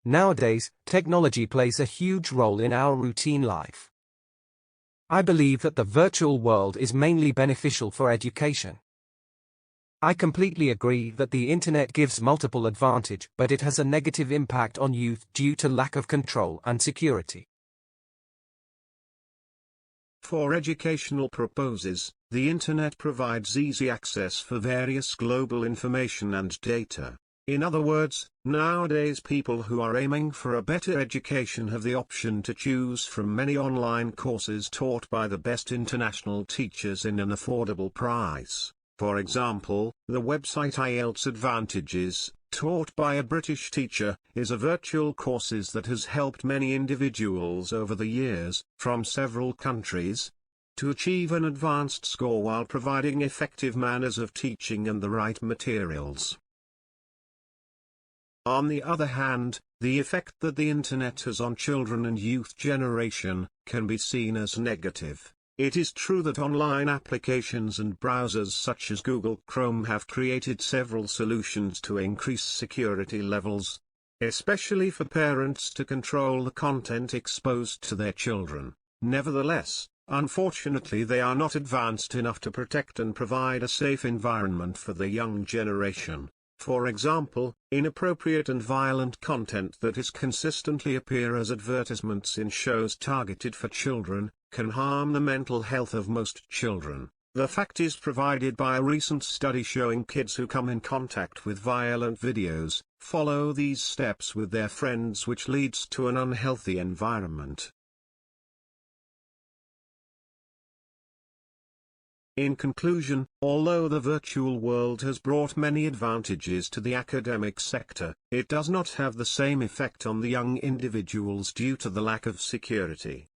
Nowadays, technology plays a huge role in our routine life. I believe that the virtual world is mainly beneficial for education. I completely agree that the internet gives multiple advantages, but it has a negative impact on youth due to lack of control and security. For educational purposes, the internet provides easy access for various global information and data. In other words, nowadays people who are aiming for a better education have the option to choose from many online courses taught by the best international teachers in an affordable price. For example, the website IELTS Advantages, taught by a British teacher, is a virtual courses that has helped many individuals over the years, from several countries, to achieve an advanced score while providing effective manners of teaching and the right materials. On the other hand, the effect that the internet has on children and youth generation can be seen as negative. It is true that online applications and browsers such as Google Chrome have created several solutions to increase security levels, especially for parents to control the content exposed to their children. Nevertheless, unfortunately they are not advanced enough to protect and provide a safe environment for the young generation. For example, inappropriate and violent content that is consistently appear as advertisements in shows targeted for children, can harm the mental health of most children. The fact is provided by a recent study showing kids who come in contact with violent videos, follow these steps with their friends, which leads to an unhealthy environment. In conclusion, although the virtual world has brought many advantages to the academic sector, it does not have the same effect on the young individuals due to the lack of security.